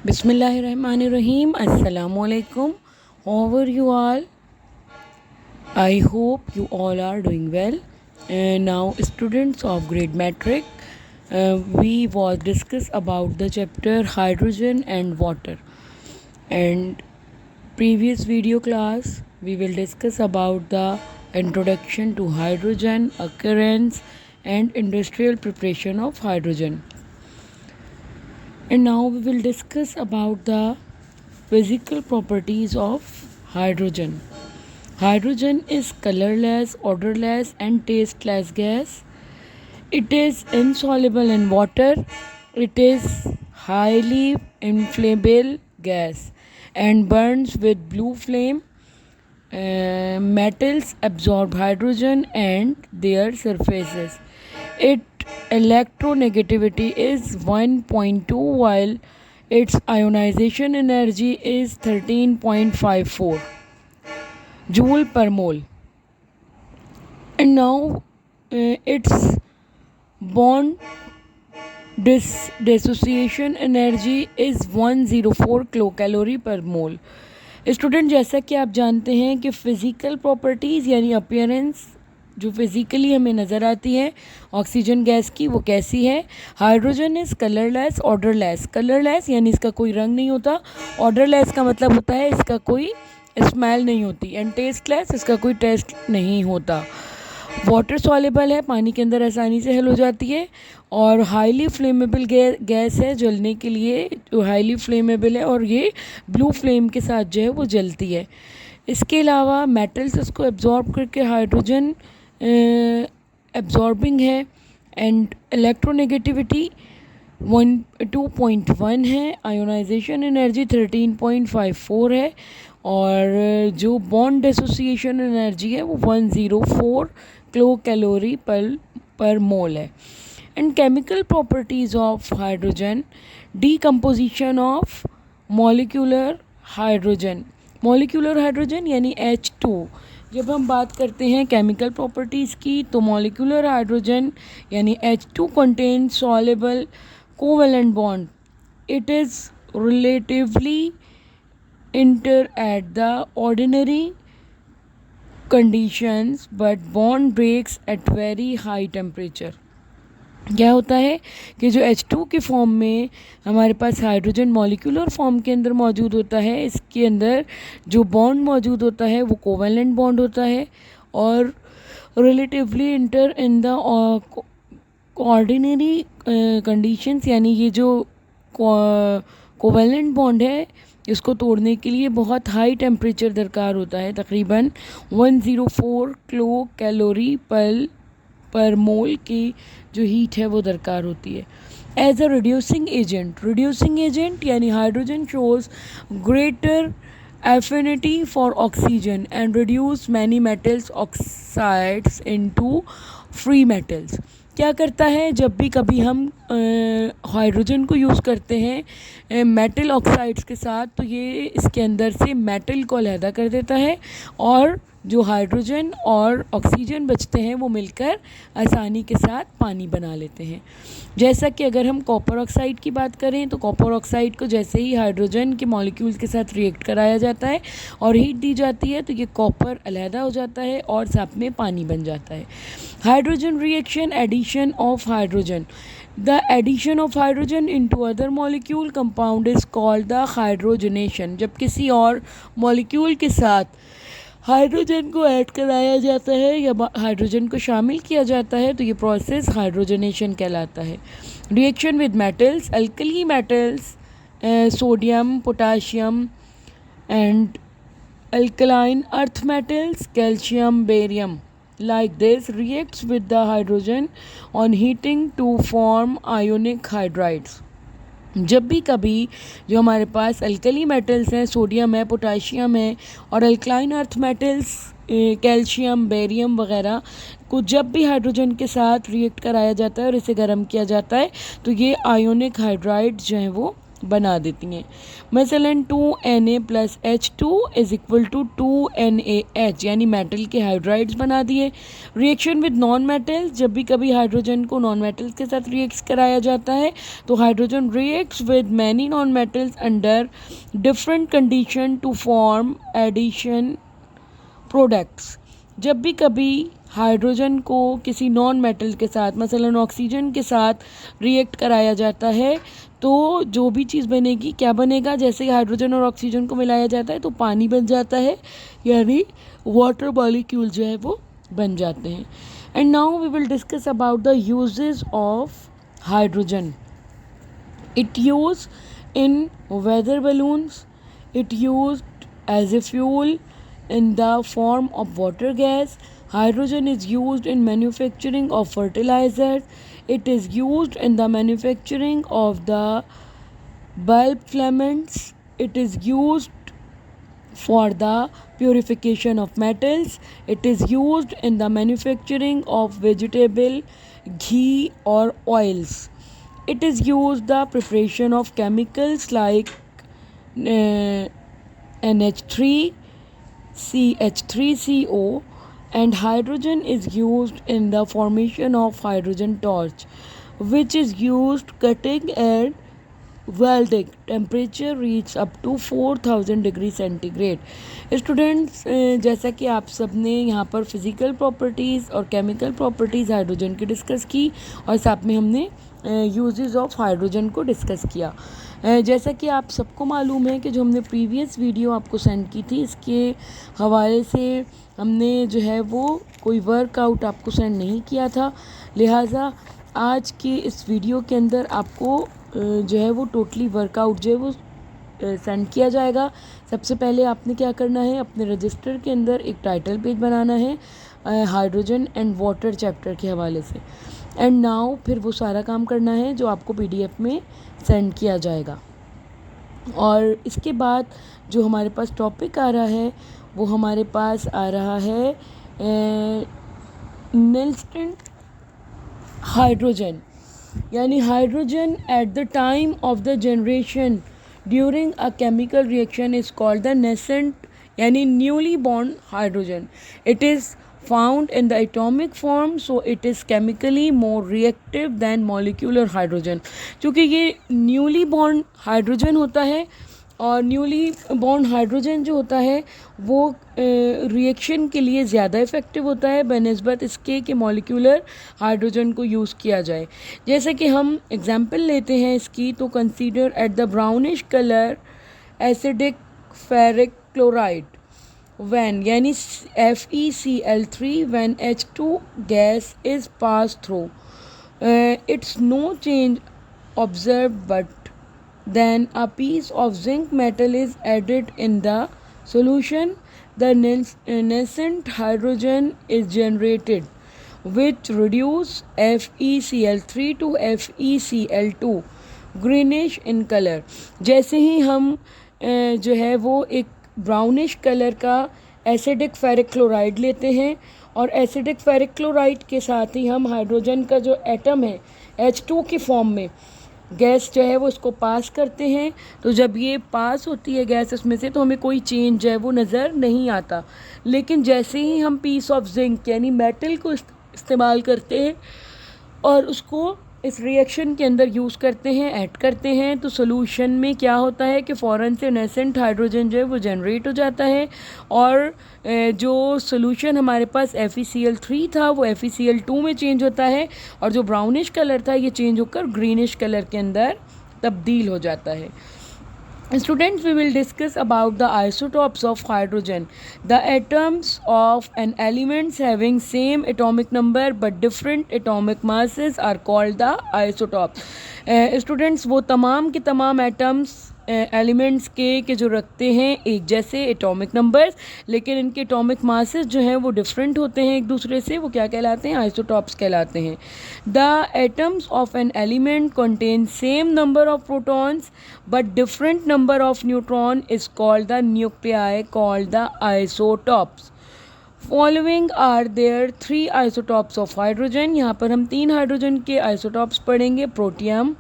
Bismillahirrahmanirrahim. Assalamualaikum. How are you all? I hope you all are doing well. Now, students of grade metric, we will discuss about the chapter hydrogen and water. And previous video class, we will discuss about the introduction to hydrogen, occurrence, and industrial preparation of hydrogen. And now we will discuss about the physical properties of hydrogen. Hydrogen is colorless, odorless, and tasteless gas. It is insoluble in water. It is highly inflammable gas and burns with blue flame. Metals absorb hydrogen and their surfaces. Its electronegativity is 1.2 while its ionization energy is 13.54 joule per mole. And now its bond dissociation energy is 104 kilocalorie per mole. Student, जैसा कि आप जानते हैं कि physical properties यानी appearance जो physically हमें नज़र आती है ऑक्सीजन गैस की, वो कैसी है। Hydrogen is colourless, odourless. Colourless यानी इसका कोई रंग नहीं होता, ऑर्डरलेस का मतलब होता है इसका कोई स्मेल नहीं होती, एंड टेस्टलेस, इसका कोई टेस्ट नहीं होता। वाटर सॉल्युबल है, पानी के अंदर आसानी से हल हो जाती है, और हाईली फ्लेमेबल गैस है, जलने के लिए जो हाईली फ्लेमेबल है, और ये ब्लू फ्लेम के साथ जो है वो जलती है। इसके अलावा मेटल्स इसको एब्जॉर्ब करके हाइड्रोजन एब्जॉर्बिंग है, एंड इलेक्ट्रोनेगेटिविटी 2.1 है, आयोनाइजेशन एनर्जी 13.54 है, और जो बॉन्ड एसोसिएशन एनर्जी है वो 104 किलो कैलोरी पर मोल है। And chemical properties of hydrogen, decomposition of molecular hydrogen. Molecular hydrogen यानी H2। जब हम बात करते हैं केमिकल प्रॉपर्टीज़ की, तो मॉलिक्यूलर हाइड्रोजन यानी H2 contain soluble covalent bond. It is relatively enter at the ordinary conditions but bond breaks at very high temperature। क्या होता है कि जो H2 के फॉर्म में हमारे पास हाइड्रोजन मॉलिक्यूलर फॉर्म के अंदर मौजूद होता है, इसके अंदर जो बॉन्ड मौजूद होता है वो कोवेलेंट बॉन्ड होता है, और relatively inter in the ordinary conditions, यानी ये जो कोवेलेंट बॉन्ड है इसको तोड़ने के लिए बहुत हाई टेम्परेचर दरकार होता है, तकरीबन 104 किलो कैलोरी पर मोल की जो हीट है वो दरकार होती है। एज अ रिड्यूसिंग एजेंट यानी hydrogen shows greater affinity for oxygen and reduce many metals oxides into free metals. क्या करता है, जब भी कभी हम हाइड्रोजन को यूज़ करते हैं मेटल ऑक्साइड्स के साथ, तो ये इसके अंदर से मेटल को अलहदा कर देता है, और जो हाइड्रोजन और ऑक्सीजन बचते हैं वो मिलकर आसानी के साथ पानी बना लेते हैं। जैसा कि अगर हम कॉपर ऑक्साइड की बात करें, तो कॉपर ऑक्साइड को जैसे ही हाइड्रोजन के मॉलिक्यूल्स के साथ रिएक्ट कराया जाता है और हीट दी जाती है, तो ये कॉपर अलहदा हो जाता है और साथ में पानी बन जाता है। Hydrogen reaction, addition of hydrogen. The addition of hydrogen into other molecule compound is called the hydrogenation। जब किसी और मॉलिक्यूल के साथ हाइड्रोजन को ऐड कराया जाता है या हाइड्रोजन को शामिल किया जाता है, तो ये प्रोसेस हाइड्रोजनेशन कहलाता है। Reaction with metals, alkali metals, sodium, potassium, and alkaline earth metals, calcium, barium, like this reacts with the hydrogen on heating to form ionic hydrides। जब भी कभी जो हमारे पास अल्कली मेटल्स हैं, सोडियम है, पोटाशियम है, और alkaline earth metals calcium, barium वगैरह को जब भी हाइड्रोजन के साथ रिएक्ट कराया जाता है और इसे गर्म किया जाता है, तो ये आयोनिक हाइड्राइड जो हैं वो बना देती हैं। मसलन 2Na plus H2 is equal to 2NaH, यानी मेटल के हाइड्राइड्स बना दिए। रिएक्शन विद नॉन मेटल्स, जब भी कभी हाइड्रोजन को नॉन मेटल्स के साथ रिएक्ट कराया जाता है तो hydrogen reacts with many non metals under different condition to form addition products. जब भी कभी हाइड्रोजन को किसी नॉन मेटल के साथ मसलन ऑक्सीजन के साथ रिएक्ट कराया जाता है तो जो भी चीज़ बनेगी, क्या बनेगा, जैसे हाइड्रोजन और ऑक्सीजन को मिलाया जाता है तो पानी बन जाता है, यानी वाटर मॉलिक्यूल जो है वो बन जाते हैं। And now we will discuss about the uses of hydrogen. It use in weather balloons, it used as a fuel in the form of water gas. Hydrogen is used in manufacturing of fertilizers. It is used in the manufacturing of the bulb filaments. It is used for the purification of metals. It is used in the manufacturing of vegetable ghee or oils. It is used the preparation of chemicals like NH3, CH3CO, and hydrogen is used in the formation of hydrogen torch, which is used cutting and welding. Temperature reaches up to 4000 degree centigrade. Students, जैसा कि आप सब ने यहाँ पर physical properties और chemical properties hydrogen की discuss की और साथ में हमने यूजेस ऑफ हाइड्रोजन को डिस्कस किया। जैसा कि आप सबको मालूम है कि जो हमने प्रीवियस वीडियो आपको सेंड की थी, इसके हवाले से हमने जो है वो कोई वर्कआउट आपको सेंड नहीं किया था, लिहाजा आज के इस वीडियो के अंदर आपको जो है वो टोटली वर्कआउट जो है वो सेंड किया जाएगा। सबसे पहले आपने क्या करना है, अपने रजिस्टर के अंदर एक टाइटल पेज बनाना है हाइड्रोजन एंड वाटर चैप्टर के हवाले से। एंड नाउ फिर वो सारा काम करना है जो आपको PDF में सेंड किया जाएगा। और इसके बाद जो हमारे पास टॉपिक आ रहा है वो हमारे पास आ रहा है नेल्सन हाइड्रोजन, यानी hydrogen at the time of the generation during a chemical reaction is called the nascent, यानी newly born hydrogen. It is found in the atomic form, so it is chemically more reactive than molecular hydrogen. क्योंकि ये newly born hydrogen होता है और newly born hydrogen जो होता है वो रिएक्शन के लिए ज़्यादा इफ़ेक्टिव होता है बनिस्बत इसके कि मॉलिक्यूलर हाइड्रोजन को यूज़ किया जाए. जैसे कि हम एग्जांपल लेते हैं इसकी, तो consider at the brownish colour acidic ferric chloride when, यानी FeCl3 when H2 gas is passed through, it's no change observed, but then a piece of zinc metal is added in the solution. The nascent hydrogen is generated which reduce FeCl3 to FeCl2 greenish in color. जैसे ही हम जो है वो एक brownish colour का acidic ferric chloride लेते हैं और एसिडिक फेरिक क्लोराइड के साथ ही हम हाइड्रोजन का जो एटम है H2 की फॉर्म में गैस जो है वो इसको पास करते हैं, तो जब ये पास होती है गैस इसमें से तो हमें कोई चेंज जो है वो नज़र नहीं आता. लेकिन जैसे ही हम पीस ऑफ जिंक यानी मेटल को इस्तेमाल करते हैं और उसको इस रिएक्शन के अंदर यूज़ करते हैं, ऐड करते हैं, तो सोल्यूशन में क्या होता है कि फ़ौरन से नेसेंट हाइड्रोजन जो है वो जनरेट हो जाता है और जो सोल्यूशन हमारे पास FeCl3 था वो FeCl2 में चेंज होता है और जो ब्राउनिश कलर था ये चेंज होकर ग्रीनिश कलर के अंदर तब्दील हो जाता है. Students, we will discuss about the isotopes of hydrogen. The atoms of an element having same atomic number but different atomic masses are called the isotopes. Students, वो तमाम के तमाम atoms एलिमेंट्स के जो रखते हैं एक जैसे एटॉमिक नंबर्स, लेकिन इनके एटॉमिक मासेस जो हैं वो डिफरेंट होते हैं एक दूसरे से, वो क्या कहलाते हैं, आइसोटॉप्स कहलाते हैं. The atoms of an element contain same number of protons but different number of neutron is called the nuclei called the isotopes. Following are there 3 isotopes of hydrogen. यहाँ पर हम 3 हाइड्रोजन के आइसोटॉप्स पढ़ेंगे, protium,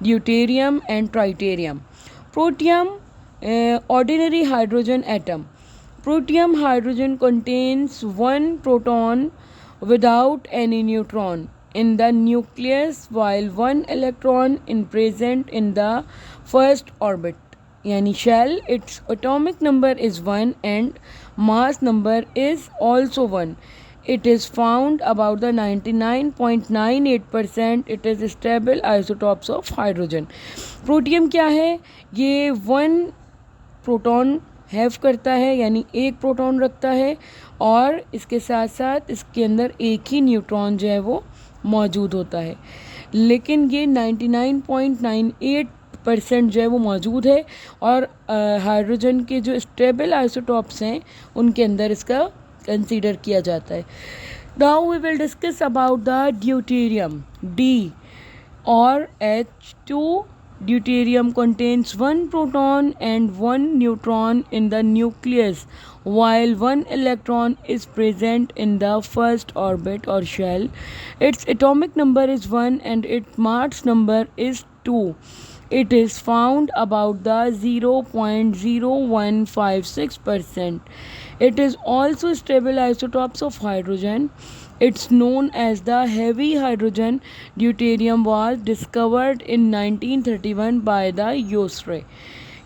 deuterium and tritium. Protium, ordinary hydrogen atom. Protium hydrogen contains one proton without any neutron in the nucleus, while one electron is present in the first orbit. Yani shell, its atomic number is 1 and mass number is also 1. It is found about the 99.98%. It is stable isotopes of hydrogen. Protium क्या है? ये 1 proton have करता है, यानी एक proton रखता है, और इसके साथ साथ इसके अंदर एक ही न्यूट्रॉन जो है वो मौजूद होता है, लेकिन ये 99.98% जो है वो मौजूद है, और हाइड्रोजन के जो स्टेबल आइसोटॉप्स हैं उनके अंदर इसका कंसीडर किया जाता है. Now we will discuss about the deuterium. D और H2. Deuterium contains one proton and one neutron in the nucleus, while one electron is present in the first orbit or shell. Its atomic number is 1 and its mass number is 2. It is found about the 0.0156%. It is also stable isotopes of hydrogen. It's known as the heavy hydrogen. Deuterium was discovered in 1931 by the Yosre.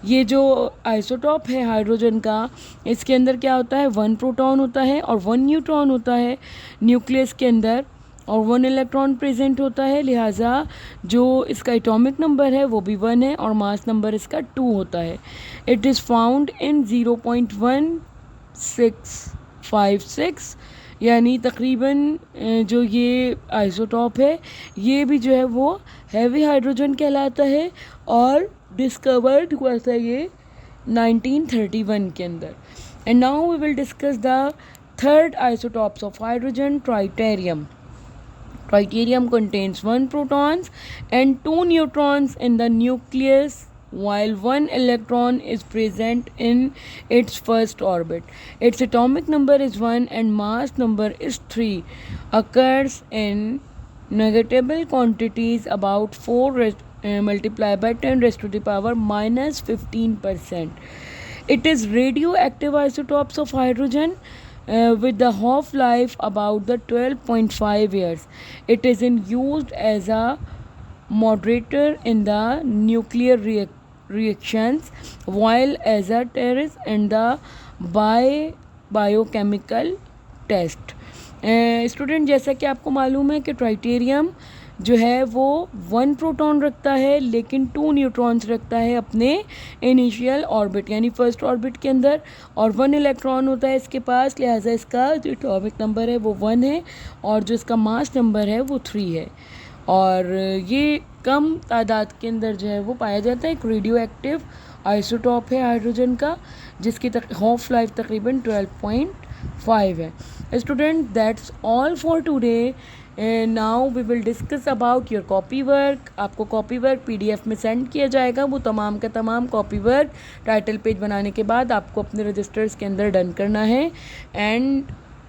ये जो isotope है hydrogen का, इसके अंदर क्या होता है? 1 proton होता है और 1 न्यूट्रॉन होता है न्यूक्लियस के अंदर, और 1 इलेक्ट्रॉन प्रेजेंट होता है. लिहाजा जो इसका एटॉमिक नंबर है वो भी 1 है और मास नंबर इसका 2 होता है. इट इज़ फाउंड इन 0.1656, यानी तकरीबन जो ये आइसोटॉप है ये भी जो है वो हैवी हाइड्रोजन कहलाता है, और डिस्कवर्ड हुआ था ये 1931 के अंदर. And now we will discuss the third isotopes of hydrogen, tritium. Tritium contains 1 protons and 2 neutrons in the nucleus, while 1 electron is present in its first orbit. Its atomic number is 1 and mass number is 3. Occurs in negligible quantities, about 4 multiplied by 10 raised to the power minus 15%. It is radioactive isotopes of hydrogen. With the half-life about the 12.5 years. It is used as a moderator in the nuclear reactions, while as a terrorist in the biochemical test. Student, जैसा कि आपको मालूम है कि ट्राइटेरियम जो है वो 1 proton रखता है लेकिन 2 न्यूट्रॉन्स रखता है अपने इनिशियल ऑर्बिट यानी फर्स्ट ऑर्बिट के अंदर, और 1 इलेक्ट्रॉन होता है इसके पास. लिहाजा इसका जो एटॉमिक नंबर है वो 1 है और जो इसका मास नंबर है वो 3 है, और ये कम तादाद के अंदर जो है वो पाया जाता है. एक रेडियो एक्टिव आइसोटॉप है हाइड्रोजन का जिसकी हाफ लाइफ तकरीबन 12.5 है. Student, that's all for today. Now we will discuss about your copy work. आपको कॉपी वर्क PDF में सेंड किया जाएगा. वो तमाम का तमाम कॉपी वर्क टाइटल पेज बनाने के बाद आपको अपने रजिस्टर्स के अंदर डन करना है. And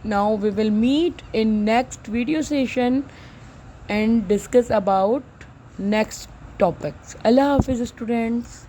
now we will meet in next video session and discuss about next topics. अल्लाह हाफिज़ स्टूडेंट्स.